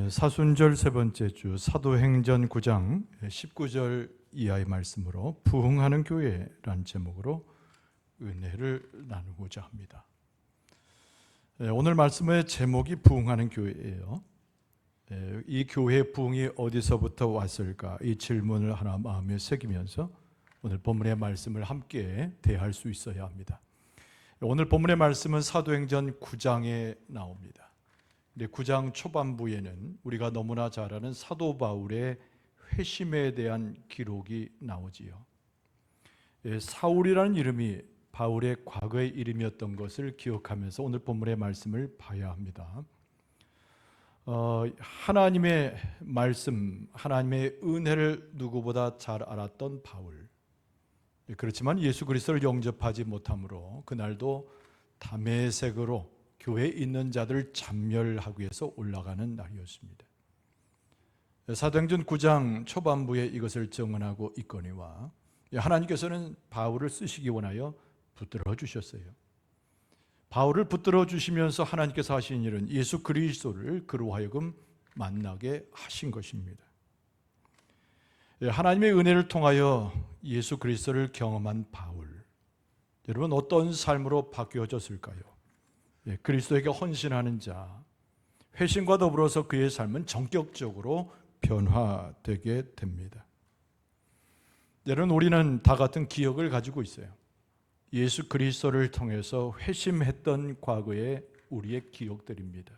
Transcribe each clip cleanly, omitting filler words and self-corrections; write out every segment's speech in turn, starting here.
사순절 세 번째 주 사도행전 9장 19절 이하의 말씀으로 부흥하는 교회라는 제목으로 은혜를 나누고자 합니다. 오늘 말씀의 제목이 부흥하는 교회예요. 이 교회의 부흥이 어디서부터 왔을까? 이 질문을 하나 마음에 새기면서 오늘 본문의 말씀을 함께 대할 수 있어야 합니다. 오늘 본문의 말씀은 사도행전 9장에 나옵니다. 9장 초반부에는 우리가 너무나 잘 아는 사도 바울의 회심에 대한 기록이 나오지요. 사울이라는 이름이 바울의 과거의 이름이었던 것을 기억하면서 오늘 본문의 말씀을 봐야 합니다. 하나님의 말씀, 하나님의 은혜를 누구보다 잘 알았던 바울. 그렇지만 예수 그리스도를 영접하지 못함으로 그날도 다메섹으로 교회에 있는 자들을 참멸하기 위해서 올라가는 날이었습니다. 사도행전 9장 초반부에 이것을 증언하고 있거니와 하나님께서는 바울을 쓰시기 원하여 붙들어 주셨어요. 바울을 붙들어 주시면서 하나님께서 하신 일은 예수 그리스도를 그로 하여금 만나게 하신 것입니다. 하나님의 은혜를 통하여 예수 그리스도를 경험한 바울, 여러분 어떤 삶으로 바뀌어졌을까요? 그리스도에게 헌신하는 자, 회심과 더불어서 그의 삶은 전격적으로 변화되게 됩니다. 여러분 우리는 다 같은 기억을 가지고 있어요. 예수 그리스도를 통해서 회심했던 과거의 우리의 기억들입니다.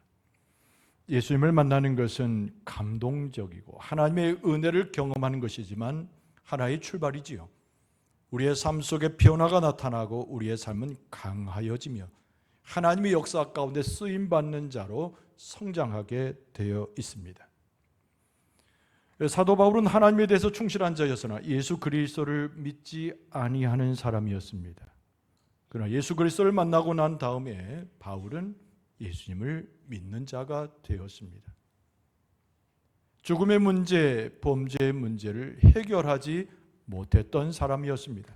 예수님을 만나는 것은 감동적이고 하나님의 은혜를 경험하는 것이지만 하나의 출발이지요. 우리의 삶 속에 변화가 나타나고 우리의 삶은 강하여지며 하나님의 역사 가운데 쓰임받는 자로 성장하게 되어 있습니다. 사도 바울은 하나님에 대해서 충실한 자였으나 예수 그리스도를 믿지 아니하는 사람이었습니다. 그러나 예수 그리스도를 만나고 난 다음에 바울은 예수님을 믿는 자가 되었습니다. 죽음의 문제, 범죄의 문제를 해결하지 못했던 사람이었습니다.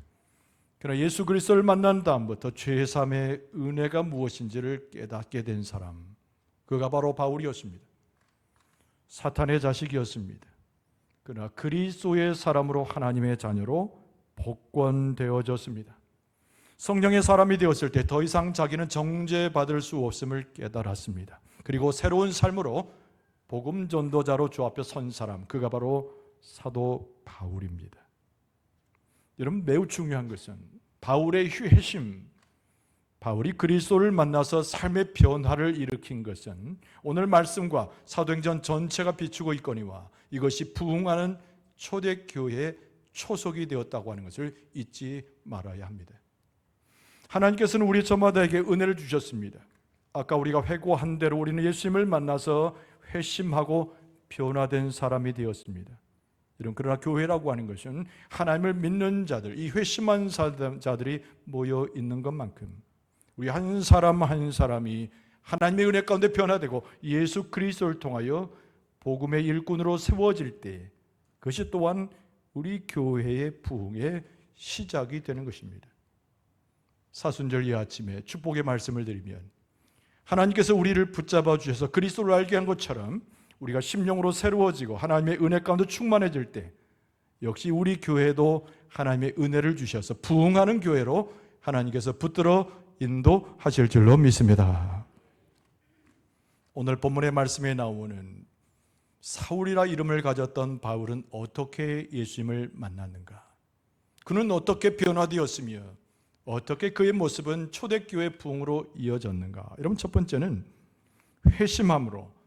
그러나 예수 그리스도를 만난 다음부터 죄사함의 은혜가 무엇인지를 깨닫게 된 사람, 그가 바로 바울이었습니다. 사탄의 자식이었습니다. 그러나 그리스도의 사람으로 하나님의 자녀로 복권되어졌습니다. 성령의 사람이 되었을 때 더 이상 자기는 정죄받을 수 없음을 깨달았습니다. 그리고 새로운 삶으로 복음 전도자로 주 앞에 선 사람, 그가 바로 사도 바울입니다. 여러분 매우 중요한 것은 바울의 회심, 바울이 그리스도를 만나서 삶의 변화를 일으킨 것은 오늘 말씀과 사도행전 전체가 비추고 있거니와 이것이 부흥하는 초대교회의 초석이 되었다고 하는 것을 잊지 말아야 합니다. 하나님께서는 우리 저마다에게 은혜를 주셨습니다. 아까 우리가 회고한 대로 우리는 예수님을 만나서 회심하고 변화된 사람이 되었습니다. 그러나 교회라고 하는 것은 하나님을 믿는 자들, 이 회심한 자들이 모여 있는 것만큼 우리 한 사람 한 사람이 하나님의 은혜 가운데 변화되고 예수 그리스도를 통하여 복음의 일꾼으로 세워질 때 그것이 또한 우리 교회의 부흥의 시작이 되는 것입니다. 사순절 이 아침에 축복의 말씀을 드리면 하나님께서 우리를 붙잡아 주셔서 그리스도를 알게 한 것처럼 우리가 심령으로 새로워지고 하나님의 은혜 가운데 충만해질 때 역시 우리 교회도 하나님의 은혜를 주셔서 부흥하는 교회로 하나님께서 붙들어 인도하실 줄로 믿습니다. 오늘 본문의 말씀에 나오는 사울이라 이름을 가졌던 바울은 어떻게 예수님을 만났는가? 그는 어떻게 변화되었으며 어떻게 그의 모습은 초대교회 부흥으로 이어졌는가? 여러분 첫 번째는 회심함으로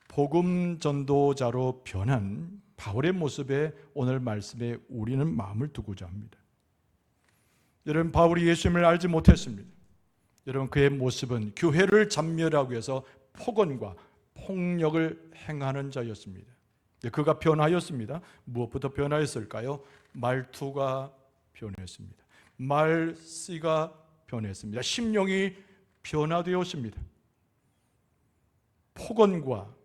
복음 전도자로 변한 바울의 모습에 오늘 말씀에 우리는 마음을 두고자 합니다. 여러분 바울이 예수님을 알지 못했습니다. 여러분 그의 모습은 교회를 잔멸하기 위해서 폭언과 폭력을 행하는 자였습니다. 그가 변하였습니다. 무엇부터 변하였을까요? 말투가 변했습니다. 말씨가 변했습니다. 심령이 변화되었습니다. 폭언과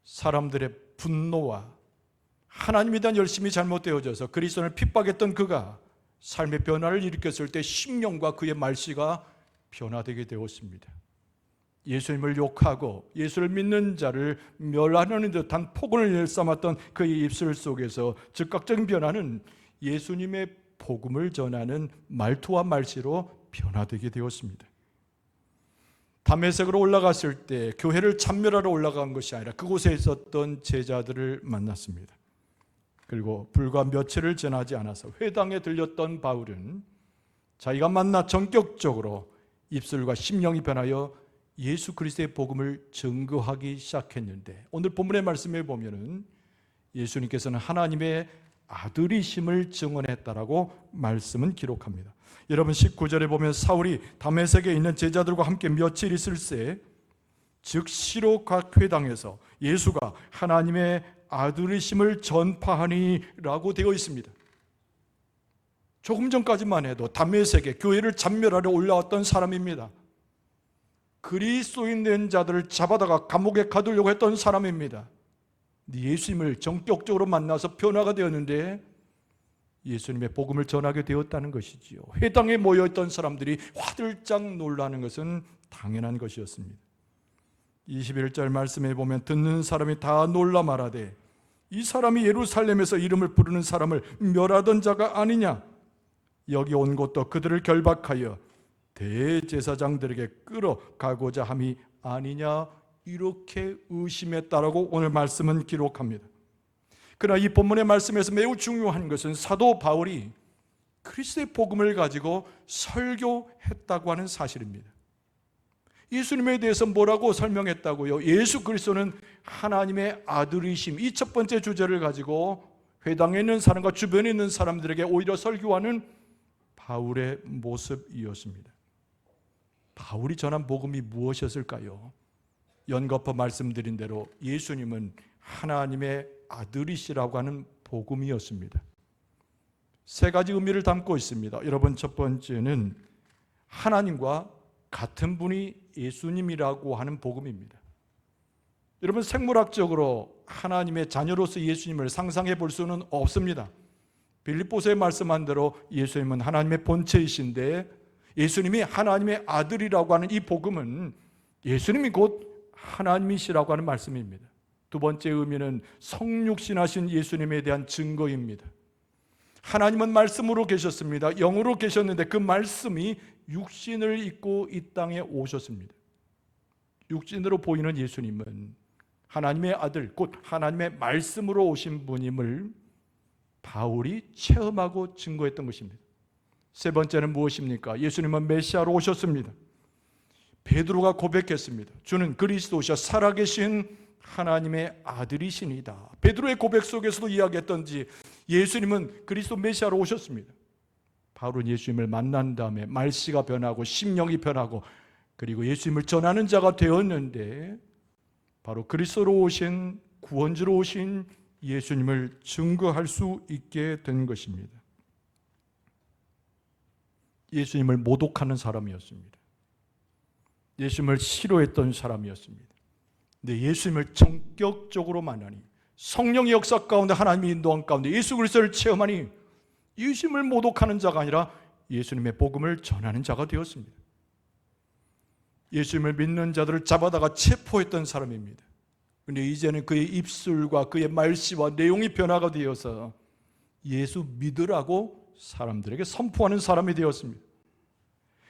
사람들의 분노와 하나님에 대한 열심이 잘못되어져서 그리스도를 핍박했던 그가 삶의 변화를 일으켰을 때 심령과 그의 말씨가 변화되게 되었습니다. 예수님을 욕하고 예수를 믿는 자를 멸하는 듯한 폭언을 일삼았던 그의 입술 속에서 즉각적인 변화는 예수님의 복음을 전하는 말투와 말씨로 변화되게 되었습니다. 다메섹으로 올라갔을 때 교회를 참멸하러 올라간 것이 아니라 그곳에 있었던 제자들을 만났습니다. 그리고 불과 며칠을 지나지 않아서 회당에 들렸던 바울은 자기가 만나 전격적으로 입술과 심령이 변하여 예수 그리스도의 복음을 증거하기 시작했는데, 오늘 본문의 말씀에 보면은 예수님께서는 하나님의 아들이심을 증언했다라고 말씀은 기록합니다. 여러분 19절에 보면 사울이 다메섹에 있는 제자들과 함께 며칠 있을새 즉시로 각 회당에서 예수가 하나님의 아들이심을 전파하니라고 되어 있습니다. 조금 전까지만 해도 다메섹에 교회를 참멸하려 올라왔던 사람입니다. 그리스도인 된 자들을 잡아다가 감옥에 가두려고 했던 사람입니다. 예수님을 전격적으로 만나서 변화가 되었는데 예수님의 복음을 전하게 되었다는 것이지요. 회당에 모여있던 사람들이 화들짝 놀라는 것은 당연한 것이었습니다. 21절 말씀에 보면 듣는 사람이 다 놀라 말하되 이 사람이 예루살렘에서 이름을 부르는 사람을 멸하던 자가 아니냐, 여기 온 것도 그들을 결박하여 대제사장들에게 끌어가고자 함이 아니냐, 이렇게 의심했다라고 오늘 말씀은 기록합니다. 그러나 이 본문의 말씀에서 매우 중요한 것은 사도 바울이 그리스도의 복음을 가지고 설교했다고 하는 사실입니다. 예수님에 대해서 뭐라고 설명했다고요? 예수 그리스도는 하나님의 아들이심, 이 첫 번째 주제를 가지고 회당에 있는 사람과 주변에 있는 사람들에게 오히려 설교하는 바울의 모습이었습니다. 바울이 전한 복음이 무엇이었을까요? 연거푸 말씀드린 대로 예수님은 하나님의 아들이시라고 하는 복음이었습니다. 세 가지 의미를 담고 있습니다. 여러분, 첫 번째는 하나님과 같은 분이 예수님이라고 하는 복음입니다. 여러분, 생물학적으로 하나님의 자녀로서 예수님을 상상해 볼 수는 없습니다. 빌립보서에 말씀한 대로 예수님은 하나님의 본체이신데 예수님이 하나님의 아들이라고 하는 이 복음은 예수님이 곧 하나님이시라고 하는 말씀입니다. 두 번째 의미는 성육신하신 예수님에 대한 증거입니다. 하나님은 말씀으로 계셨습니다. 영으로 계셨는데 그 말씀이 육신을 입고 이 땅에 오셨습니다. 육신으로 보이는 예수님은 하나님의 아들, 곧 하나님의 말씀으로 오신 분임을 바울이 체험하고 증거했던 것입니다. 세 번째는 무엇입니까? 예수님은 메시아로 오셨습니다. 베드로가 고백했습니다. 주는 그리스도시여 살아계신 하나님의 아들이시니다. 베드로의 고백 속에서도 이야기했던지 예수님은 그리스도 메시아로 오셨습니다. 바울은 예수님을 만난 다음에 말씨가 변하고 심령이 변하고 그리고 예수님을 전하는 자가 되었는데 바로 그리스도로 오신, 구원주로 오신 예수님을 증거할 수 있게 된 것입니다. 예수님을 모독하는 사람이었습니다. 예수님을 싫어했던 사람이었습니다. 근데 예수님을 전격적으로 만나니, 성령의 역사 가운데 하나님의 인도한 가운데 예수 그리스도를 체험하니 예수님을 모독하는 자가 아니라 예수님의 복음을 전하는 자가 되었습니다. 예수님을 믿는 자들을 잡아다가 체포했던 사람입니다. 그런데 이제는 그의 입술과 그의 말씨와 내용이 변화가 되어서 예수 믿으라고 사람들에게 선포하는 사람이 되었습니다.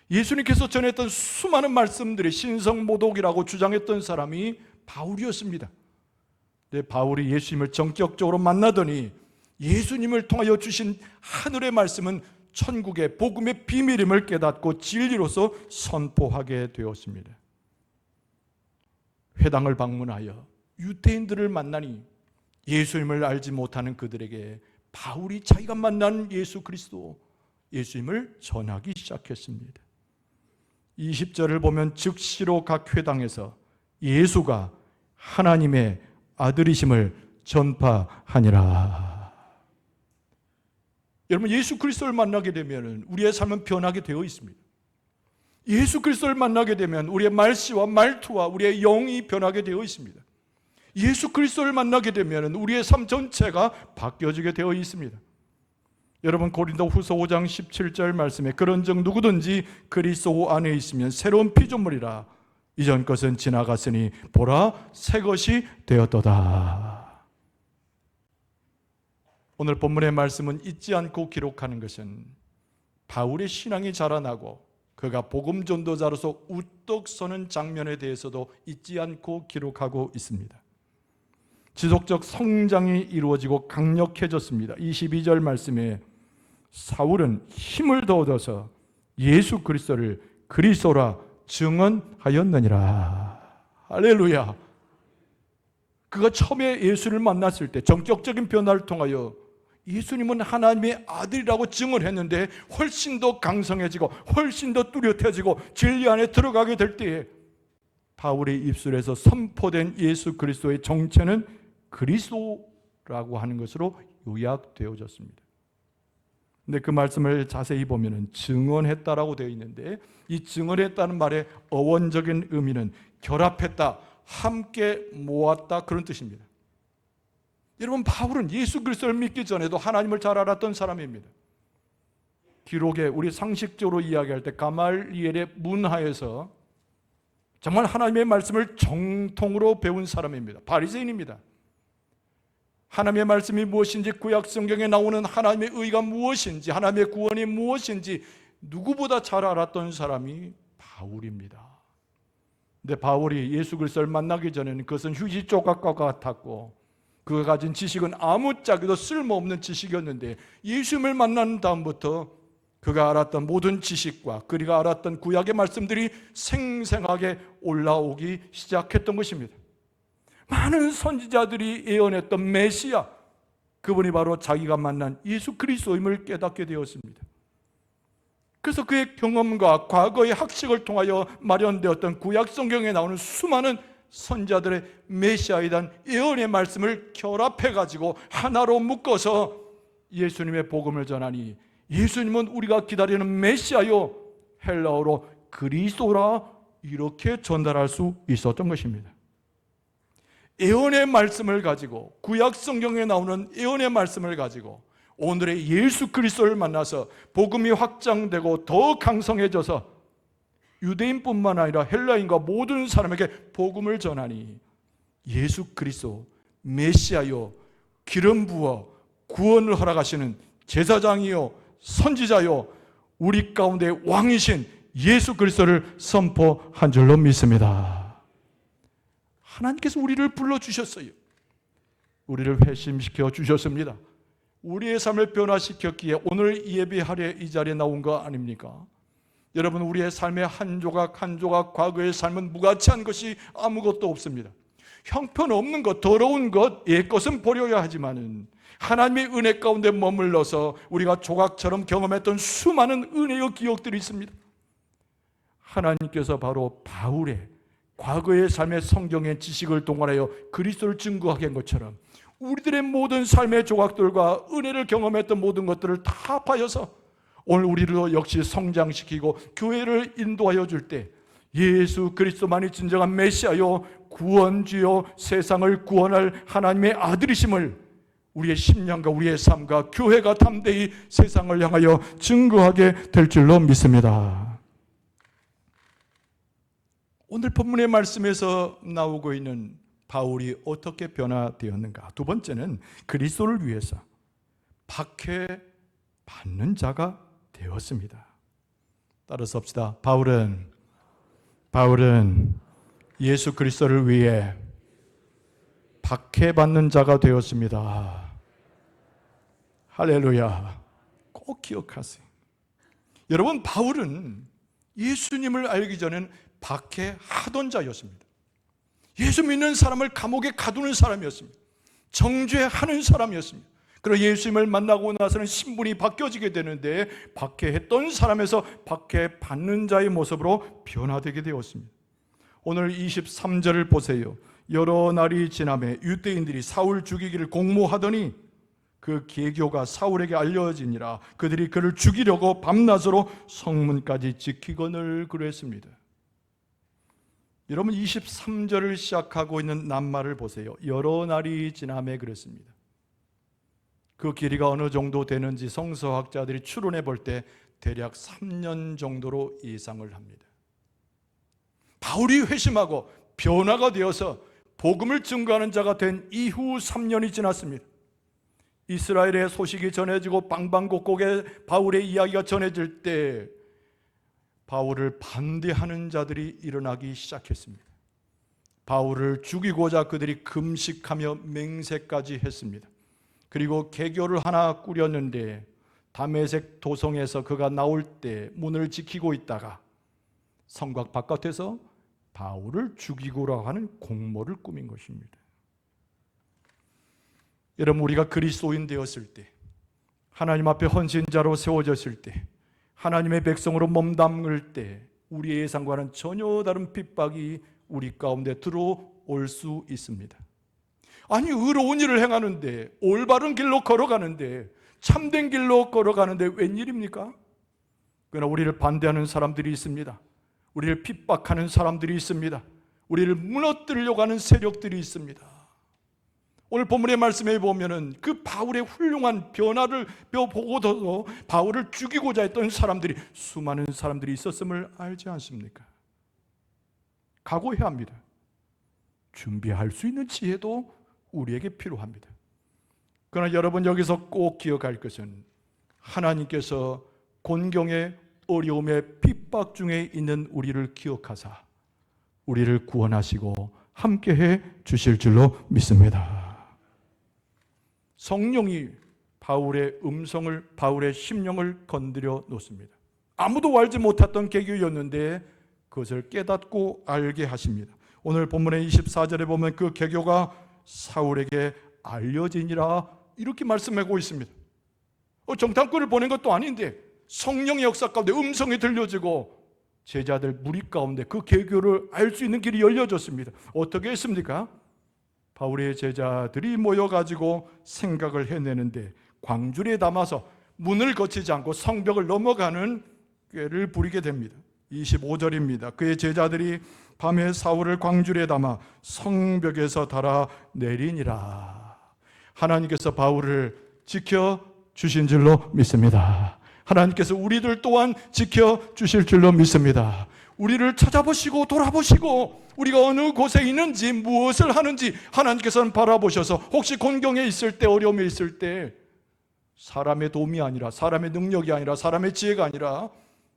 예수님께서 전했던 수많은 말씀들이 신성모독이라고 주장했던 사람이 바울이었습니다. 근데 바울이 예수님을 전격적으로 만나더니 예수님을 통하여 주신 하늘의 말씀은 천국의 복음의 비밀임을 깨닫고 진리로서 선포하게 되었습니다. 회당을 방문하여 유대인들을 만나니 예수님을 알지 못하는 그들에게 바울이 자기가 만난 예수 그리스도, 예수님을 전하기 시작했습니다. 20절을 보면 즉시로 각 회당에서 예수가 하나님의 아들이심을 전파하니라. 여러분, 예수 그리스도를 만나게 되면 우리의 삶은 변하게 되어 있습니다. 예수 그리스도를 만나게 되면 우리의 말씨와 말투와 우리의 영이 변하게 되어 있습니다. 예수 그리스도를 만나게 되면 우리의 삶 전체가 바뀌어지게 되어 있습니다. 여러분, 고린도후서 5장 17절 말씀에 그런즉 누구든지 그리스도 안에 있으면 새로운 피조물이라, 이전 것은 지나갔으니 보라 새 것이 되었도다. 오늘 본문의 말씀은 잊지 않고 기록하는 것은 바울의 신앙이 자라나고 그가 복음 전도자로서 우뚝 서는 장면에 대해서도 잊지 않고 기록하고 있습니다. 지속적 성장이 이루어지고 강력해졌습니다. 22절 말씀에 사울은 힘을 더 얻어서 예수 그리스도를 그리스도라 증언하였느니라. 할렐루야. 그가 처음에 예수를 만났을 때 전격적인 변화를 통하여 예수님은 하나님의 아들이라고 증언했는데 훨씬 더 강성해지고 훨씬 더 뚜렷해지고 진리 안에 들어가게 될 때에 바울의 입술에서 선포된 예수 그리스도의 정체는 그리스도라고 하는 것으로 요약되어졌습니다. 근데 그 말씀을 자세히 보면 증언했다라고 되어 있는데 이 증언했다는 말의 어원적인 의미는 결합했다, 함께 모았다 그런 뜻입니다. 여러분, 바울은 예수 그리스도를 믿기 전에도 하나님을 잘 알았던 사람입니다. 기록에 우리 상식적으로 이야기할 때 가말리엘의 문하에서 정말 하나님의 말씀을 정통으로 배운 사람입니다. 바리새인입니다. 하나님의 말씀이 무엇인지, 구약 성경에 나오는 하나님의 의가 무엇인지, 하나님의 구원이 무엇인지 누구보다 잘 알았던 사람이 바울입니다. 근데 바울이 예수 그리스도를 만나기 전에는 그것은 휴지 조각과 같았고 그가 가진 지식은 아무짝에도 쓸모없는 지식이었는데 예수님을 만난 다음부터 그가 알았던 모든 지식과 그가 알았던 구약의 말씀들이 생생하게 올라오기 시작했던 것입니다. 많은 선지자들이 예언했던 메시아, 그분이 바로 자기가 만난 예수 그리스도임을 깨닫게 되었습니다. 그래서 그의 경험과 과거의 학식을 통하여 마련되었던 구약 성경에 나오는 수많은 선지자들의 메시아에 대한 예언의 말씀을 결합해가지고 하나로 묶어서 예수님의 복음을 전하니 예수님은 우리가 기다리는 메시아요, 헬라어로 그리스도라, 이렇게 전달할 수 있었던 것입니다. 예언의 말씀을 가지고, 구약 성경에 나오는 예언의 말씀을 가지고 오늘의 예수 그리스도를 만나서 복음이 확장되고 더 강성해져서 유대인뿐만 아니라 헬라인과 모든 사람에게 복음을 전하니 예수 그리스도 메시아요, 기름 부어 구원을 허락하시는 제사장이요 선지자요 우리 가운데 왕이신 예수 그리스도를 선포한 줄로 믿습니다. 하나님께서 우리를 불러주셨어요. 우리를 회심시켜 주셨습니다. 우리의 삶을 변화시켰기에 오늘 예배하려 이 자리에 나온 거 아닙니까? 여러분, 우리의 삶의 한 조각 한 조각 과거의 삶은 무가치한 것이 아무것도 없습니다. 형편없는 것, 더러운 것, 옛것은 버려야 하지만은 하나님의 은혜 가운데 머물러서 우리가 조각처럼 경험했던 수많은 은혜의 기억들이 있습니다. 하나님께서 바로 바울의 과거의 삶의 성경의 지식을 동원하여 그리스도를 증거하게 한 것처럼 우리들의 모든 삶의 조각들과 은혜를 경험했던 모든 것들을 다 합하여서 오늘 우리를 역시 성장시키고 교회를 인도하여 줄 때 예수 그리스도만이 진정한 메시아요 구원주요 세상을 구원할 하나님의 아들이심을 우리의 심령과 우리의 삶과 교회가 담대히 세상을 향하여 증거하게 될 줄로 믿습니다. 오늘 본문의 말씀에서 나오고 있는 바울이 어떻게 변화되었는가? 두 번째는 그리스도를 위해서 박해받는 자가 되었습니다. 따라서 합시다. 바울은 예수 그리스도를 위해 박해받는 자가 되었습니다. 할렐루야. 꼭 기억하세요. 여러분, 바울은 예수님을 알기 전에는 박해하던 자였습니다. 예수 믿는 사람을 감옥에 가두는 사람이었습니다. 정죄하는 사람이었습니다. 그리고 예수님을 만나고 나서는 신분이 바뀌어지게 되는데 박해했던 사람에서 박해받는 자의 모습으로 변화되게 되었습니다. 오늘 23절을 보세요. 여러 날이 지나매 유대인들이 사울 죽이기를 공모하더니 그 계교가 사울에게 알려지니라. 그들이 그를 죽이려고 밤낮으로 성문까지 지키거늘 그랬습니다. 여러분, 23절을 시작하고 있는 낱말을 보세요. 여러 날이 지나매 그랬습니다. 그 길이가 어느 정도 되는지 성서학자들이 추론해 볼 때 대략 3년 정도로 예상을 합니다. 바울이 회심하고 변화가 되어서 복음을 증거하는 자가 된 이후 3년이 지났습니다. 이스라엘의 소식이 전해지고 방방곡곡에 바울의 이야기가 전해질 때 바울을 반대하는 자들이 일어나기 시작했습니다. 바울을 죽이고자 그들이 금식하며 맹세까지 했습니다. 그리고 개교를 하나 꾸렸는데 다메섹 도성에서 그가 나올 때 문을 지키고 있다가 성곽 바깥에서 바울을 죽이고라 하는 공모를 꾸민 것입니다. 여러분, 우리가 그리스도인 되었을 때, 하나님 앞에 헌신자로 세워졌을 때, 하나님의 백성으로 몸담을 때 우리의 예상과는 전혀 다른 핍박이 우리 가운데 들어올 수 있습니다. 아니, 의로운 일을 행하는데, 올바른 길로 걸어가는데, 참된 길로 걸어가는데 웬일입니까? 그러나 우리를 반대하는 사람들이 있습니다. 우리를 핍박하는 사람들이 있습니다. 우리를 무너뜨리려고 하는 세력들이 있습니다. 오늘 본문의 말씀에 보면은 그 바울의 훌륭한 변화를 보고도 바울을 죽이고자 했던 사람들이, 수많은 사람들이 있었음을 알지 않습니까? 각오해야 합니다. 준비할 수 있는 지혜도 우리에게 필요합니다. 그러나 여러분, 여기서 꼭 기억할 것은 하나님께서 곤경의 어려움의 핍박 중에 있는 우리를 기억하사 우리를 구원하시고 함께해 주실 줄로 믿습니다. 성령이 바울의 음성을, 바울의 심령을 건드려 놓습니다. 아무도 알지 못했던 계교였는데 그것을 깨닫고 알게 하십니다. 오늘 본문의 24절에 보면 그 계교가 사울에게 알려지니라 이렇게 말씀하고 있습니다. 정탐꾼을 보낸 것도 아닌데 성령의 역사 가운데 음성이 들려지고 제자들 무리 가운데 그 계교를 알 수 있는 길이 열려졌습니다. 어떻게 했습니까? 바울의 제자들이 모여가지고 생각을 해내는데 광주리에 담아서 문을 거치지 않고 성벽을 넘어가는 꾀를 부리게 됩니다. 25절입니다. 그의 제자들이 밤에 사울을 광주리에 담아 성벽에서 달아 내리니라. 하나님께서 바울을 지켜주신 줄로 믿습니다. 하나님께서 우리들 또한 지켜주실 줄로 믿습니다. 우리를 찾아보시고 돌아보시고 우리가 어느 곳에 있는지 무엇을 하는지 하나님께서는 바라보셔서 혹시 곤경에 있을 때, 어려움에 있을 때 사람의 도움이 아니라, 사람의 능력이 아니라, 사람의 지혜가 아니라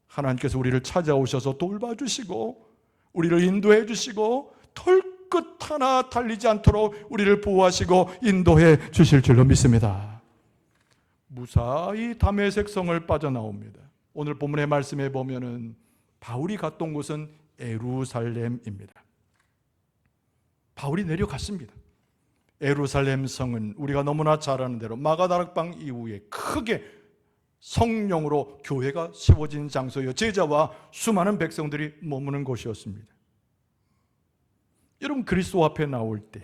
하나님께서 우리를 찾아오셔서 돌봐주시고 우리를 인도해 주시고 털끝 하나 달리지 않도록 우리를 보호하시고 인도해 주실 줄로 믿습니다. 무사히 다메섹 성을 빠져나옵니다. 오늘 본문의 말씀에 보면은 바울이 갔던 곳은 예루살렘입니다. 바울이 내려갔습니다. 예루살렘 성은 우리가 너무나 잘 아는 대로 마가다락방 이후에 크게 성령으로 교회가 세워진 장소여 제자와 수많은 백성들이 머무는 곳이었습니다. 여러분, 그리스도 앞에 나올 때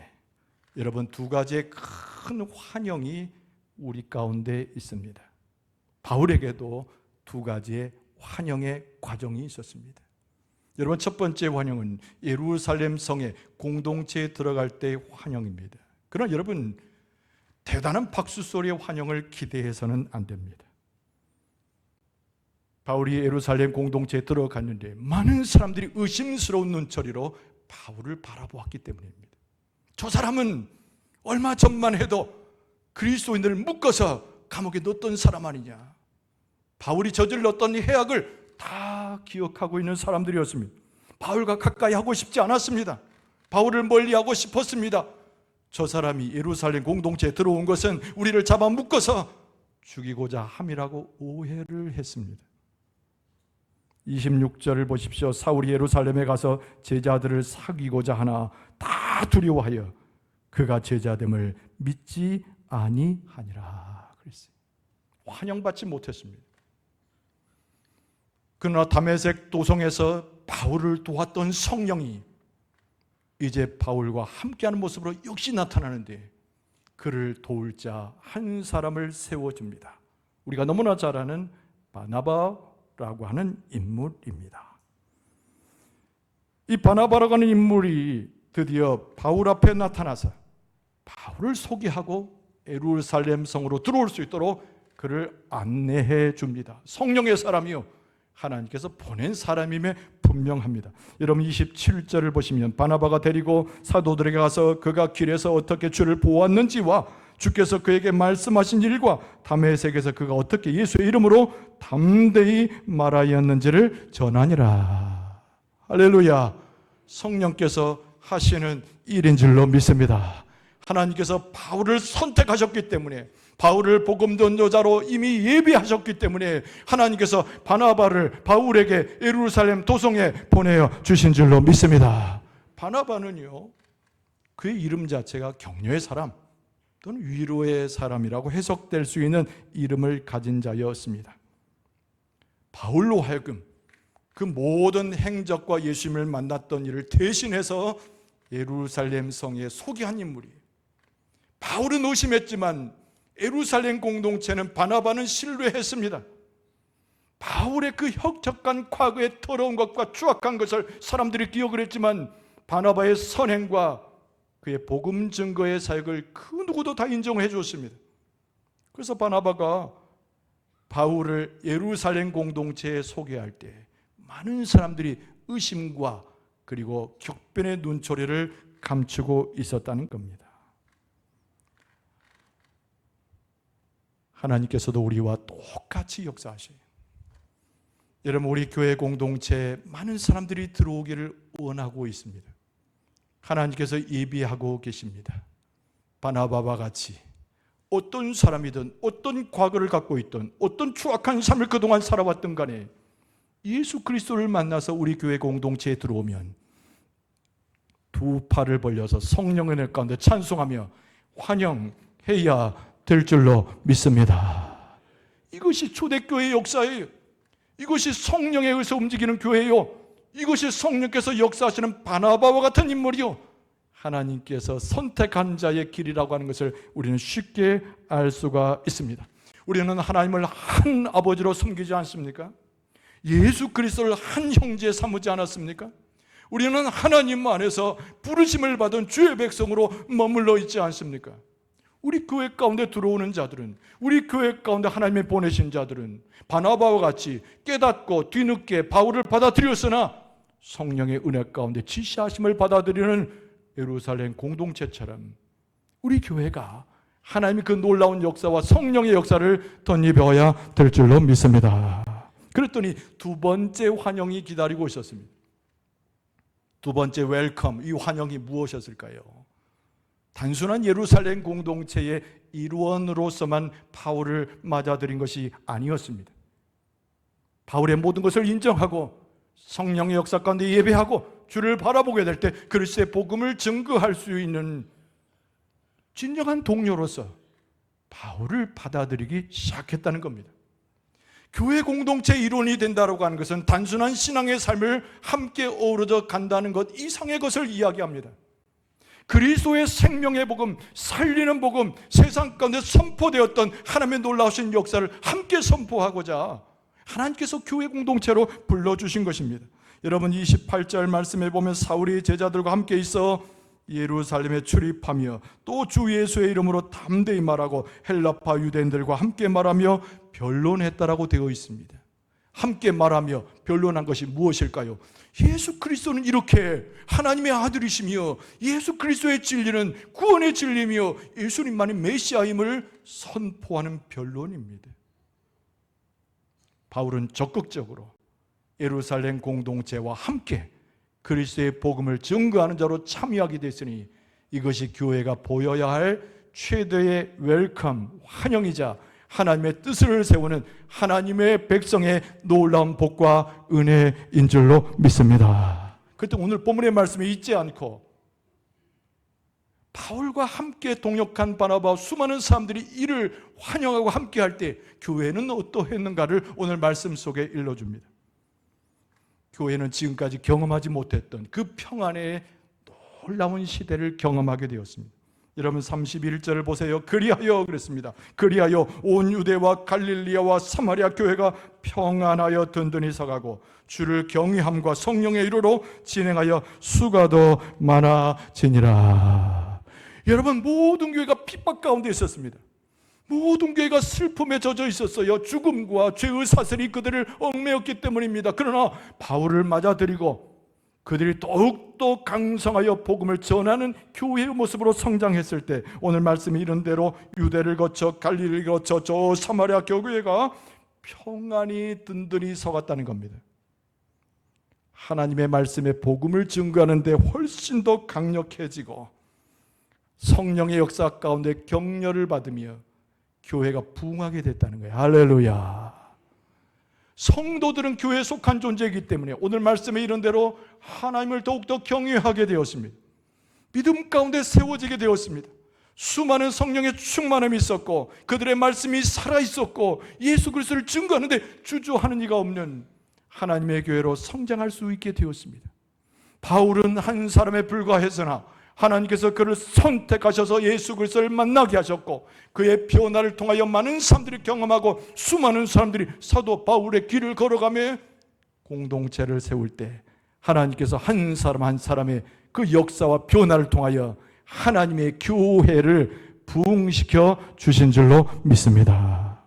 여러분, 두 가지의 큰 환영이 우리 가운데 있습니다. 바울에게도 두 가지의 환영의 과정이 있었습니다. 여러분, 첫 번째 환영은 예루살렘 성의 공동체에 들어갈 때의 환영입니다. 그러나 여러분, 대단한 박수 소리의 환영을 기대해서는 안 됩니다. 바울이 예루살렘 공동체에 들어갔는데 많은 사람들이 의심스러운 눈초리로 바울을 바라보았기 때문입니다. 저 사람은 얼마 전만 해도 그리스도인들을 묶어서 감옥에 넣었던 사람 아니냐. 바울이 저질렀던 이 해악을 다 기억하고 있는 사람들이었습니다. 바울과 가까이 하고 싶지 않았습니다. 바울을 멀리하고 싶었습니다. 저 사람이 예루살렘 공동체에 들어온 것은 우리를 잡아 묶어서 죽이고자 함이라고 오해를 했습니다. 26절을 보십시오. 사울이 예루살렘에 가서 제자들을 사귀고자 하나 다 두려워하여 그가 제자됨을 믿지 아니하니라 그랬어요. 환영받지 못했습니다. 그러나 다메섹 도성에서 바울을 도왔던 성령이 이제 바울과 함께하는 모습으로 역시 나타나는데 그를 도울 자 한 사람을 세워줍니다. 우리가 너무나 잘 아는 바나바라고 하는 인물입니다. 이 바나바라고 하는 인물이 드디어 바울 앞에 나타나서 바울을 소개하고 예루살렘 성으로 들어올 수 있도록 그를 안내해 줍니다. 성령의 사람이요, 하나님께서 보낸 사람임에 분명합니다. 여러분 27절을 보시면 바나바가 데리고 사도들에게 가서 그가 길에서 어떻게 주를 보았는지와 주께서 그에게 말씀하신 일과 다메섹에서 그가 어떻게 예수의 이름으로 담대히 말하였는지를 전하니라. 할렐루야. 성령께서 하시는 일인 줄로 믿습니다. 하나님께서 바울을 선택하셨기 때문에, 바울을 복음 전도자로 이미 예비하셨기 때문에 하나님께서 바나바를 바울에게 예루살렘 도성에 보내어 주신 줄로 믿습니다. 바나바는요, 그의 이름 자체가 격려의 사람 또는 위로의 사람이라고 해석될 수 있는 이름을 가진 자였습니다. 바울로 하여금 그 모든 행적과 예수님을 만났던 일을 대신해서 예루살렘 성에 소개한 인물이에요. 바울은 의심했지만 예루살렘 공동체는 바나바는 신뢰했습니다. 바울의 그 혁혁한 과거의 더러운 것과 추악한 것을 사람들이 기억을 했지만 바나바의 선행과 그의 복음 증거의 사역을 그 누구도 다 인정해 줬습니다. 그래서 바나바가 바울을 예루살렘 공동체에 소개할 때 많은 사람들이 의심과 그리고 격변의 눈초리를 감추고 있었다는 겁니다. 하나님께서도 우리와 똑같이 역사하셔요. 여러분, 우리 교회 공동체에 많은 사람들이 들어오기를 원하고 있습니다. 하나님께서 예비하고 계십니다. 바나바와 같이 어떤 사람이든 어떤 과거를 갖고 있든 어떤 추악한 삶을 그동안 살아왔든 간에 예수 그리스도를 만나서 우리 교회 공동체에 들어오면 두 팔을 벌려서 성령의 은혜 가운데 찬송하며 환영해야 될 줄로 믿습니다. 이것이 초대교회의 역사예요. 이것이 성령에 의해서 움직이는 교회예요. 이것이 성령께서 역사하시는 바나바와 같은 인물이요, 하나님께서 선택한 자의 길이라고 하는 것을 우리는 쉽게 알 수가 있습니다. 우리는 하나님을 한 아버지로 섬기지 않습니까? 예수 그리스도를 한 형제 삼지 않았습니까? 우리는 하나님 안에서 부르심을 받은 주의 백성으로 머물러 있지 않습니까? 우리 교회 가운데 들어오는 자들은, 우리 교회 가운데 하나님이 보내신 자들은 바나바와 같이 깨닫고 뒤늦게 바울을 받아들였으나 성령의 은혜 가운데 지시하심을 받아들이는 예루살렘 공동체처럼 우리 교회가 하나님의 그 놀라운 역사와 성령의 역사를 덧입어야 될 줄로 믿습니다. 그랬더니 두 번째 환영이 기다리고 있었습니다. 두 번째 웰컴, 이 환영이 무엇이었을까요? 단순한 예루살렘 공동체의 일원으로서만 바울을 맞아들인 것이 아니었습니다. 바울의 모든 것을 인정하고 성령의 역사 가운데 예배하고 주를 바라보게 될 때 그리스도의 복음을 증거할 수 있는 진정한 동료로서 바울을 받아들이기 시작했다는 겁니다. 교회 공동체 일원이 된다고 하는 것은 단순한 신앙의 삶을 함께 어우러져 간다는 것 이상의 것을 이야기합니다. 그리스도의 생명의 복음, 살리는 복음, 세상 가운데 선포되었던 하나님의 놀라우신 역사를 함께 선포하고자 하나님께서 교회 공동체로 불러주신 것입니다. 여러분 28절 말씀에 보면 사울이 제자들과 함께 있어 예루살렘에 출입하며 또 주 예수의 이름으로 담대히 말하고 헬라파 유대인들과 함께 말하며 변론했다라고 되어 있습니다. 함께 말하며 변론한 것이 무엇일까요? 예수 그리스도는 이렇게 하나님의 아들이시며 예수 그리스도의 진리는 구원의 진리며 예수님만이 메시아임을 선포하는 변론입니다. 바울은 적극적으로 예루살렘 공동체와 함께 그리스도의 복음을 증거하는 자로 참여하게 됐으니 이것이 교회가 보여야 할 최대의 웰컴, 환영이자 하나님의 뜻을 세우는 하나님의 백성의 놀라운 복과 은혜인 줄로 믿습니다. 그때 오늘 본문의 말씀에 잊지 않고 바울과 함께 동역한 바나바와 수많은 사람들이 이를 환영하고 함께 할 때 교회는 어떠했는가를 오늘 말씀 속에 일러줍니다. 교회는 지금까지 경험하지 못했던 그 평안의 놀라운 시대를 경험하게 되었습니다. 여러분 31절을 보세요. 그리하여 그랬습니다. 그리하여 온 유대와 갈릴리아와 사마리아 교회가 평안하여 든든히 서가고 주를 경외함과 성령의 이로로 진행하여 수가 더 많아지니라. 여러분 모든 교회가 핍박 가운데 있었습니다. 모든 교회가 슬픔에 젖어 있었어요. 죽음과 죄의 사슬이 그들을 얽매였기 때문입니다. 그러나 바울을 맞아들이고 그들이 더욱더 강성하여 복음을 전하는 교회의 모습으로 성장했을 때, 오늘 말씀이 이런 대로 유대를 거쳐 갈릴리를 거쳐 저 사마리아 교회가 평안히 든든히 서갔다는 겁니다. 하나님의 말씀에 복음을 증거하는 데 훨씬 더 강력해지고 성령의 역사 가운데 격려를 받으며 교회가 부흥하게 됐다는 거예요. 할렐루야. 성도들은 교회에 속한 존재이기 때문에 오늘 말씀에 이런 대로 하나님을 더욱더 경외하게 되었습니다. 믿음 가운데 세워지게 되었습니다. 수많은 성령의 충만함이 있었고 그들의 말씀이 살아있었고 예수 그리스도를 증거하는데 주저하는 이가 없는 하나님의 교회로 성장할 수 있게 되었습니다. 바울은 한 사람에 불과해서나 하나님께서 그를 선택하셔서 예수 그리스도를 만나게 하셨고 그의 변화를 통하여 많은 사람들이 경험하고 수많은 사람들이 사도 바울의 길을 걸어가며 공동체를 세울 때 하나님께서 한 사람 한 사람의 그 역사와 변화를 통하여 하나님의 교회를 부흥시켜 주신 줄로 믿습니다.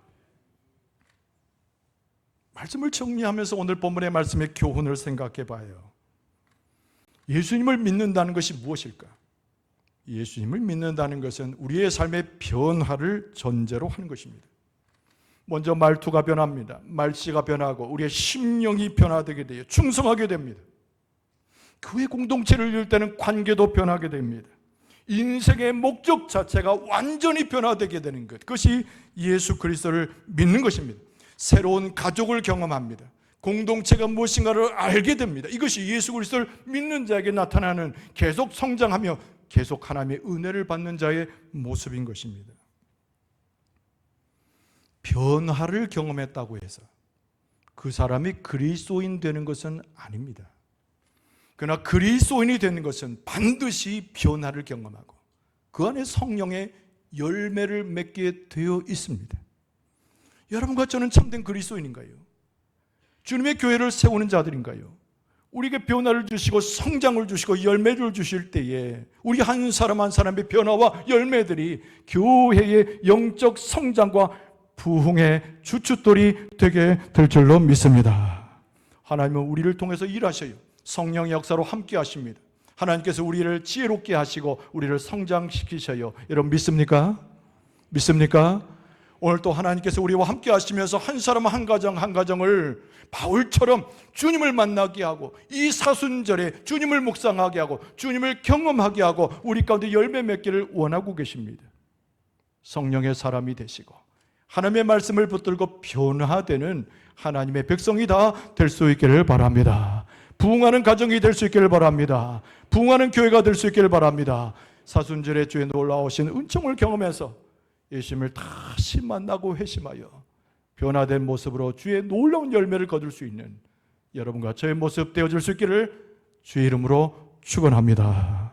말씀을 정리하면서 오늘 본문의 말씀의 교훈을 생각해 봐요. 예수님을 믿는다는 것이 무엇일까? 예수님을 믿는다는 것은 우리의 삶의 변화를 전제로 하는 것입니다. 먼저 말투가 변합니다. 말씨가 변하고 우리의 심령이 변화되게 돼요. 충성하게 됩니다. 교회 공동체를 이룰 때는 관계도 변하게 됩니다. 인생의 목적 자체가 완전히 변화되게 되는 것, 그것이 예수 그리스도를 믿는 것입니다. 새로운 가족을 경험합니다. 공동체가 무엇인가를 알게 됩니다. 이것이 예수 그리스도를 믿는 자에게 나타나는 계속 성장하며 계속 하나님의 은혜를 받는 자의 모습인 것입니다. 변화를 경험했다고 해서 그 사람이 그리스도인 되는 것은 아닙니다. 그러나 그리스도인이 되는 것은 반드시 변화를 경험하고 그 안에 성령의 열매를 맺게 되어 있습니다. 여러분과 저는 참된 그리스도인인가요? 주님의 교회를 세우는 자들인가요? 우리에게 변화를 주시고 성장을 주시고 열매를 주실 때에 우리 한 사람 한 사람의 변화와 열매들이 교회의 영적 성장과 부흥의 주춧돌이 되게 될 줄로 믿습니다. 하나님은 우리를 통해서 일하셔요. 성령의 역사로 함께 하십니다. 하나님께서 우리를 지혜롭게 하시고 우리를 성장시키셔요. 여러분 믿습니까? 믿습니까? 오늘 또 하나님께서 우리와 함께 하시면서 한 사람 한 가정 한 가정을 바울처럼 주님을 만나게 하고 이 사순절에 주님을 묵상하게 하고 주님을 경험하게 하고 우리 가운데 열매 맺기를 원하고 계십니다. 성령의 사람이 되시고 하나님의 말씀을 붙들고 변화되는 하나님의 백성이 다 될 수 있기를 바랍니다. 부흥하는 가정이 될 수 있기를 바랍니다. 부흥하는 교회가 될 수 있기를 바랍니다. 사순절에 주의 놀라우신 은총을 경험해서 예수님을 다시 만나고 회심하여 변화된 모습으로 주의 놀라운 열매를 거둘 수 있는 여러분과 저의 모습 되어줄 수 있기를 주의 이름으로 축원합니다.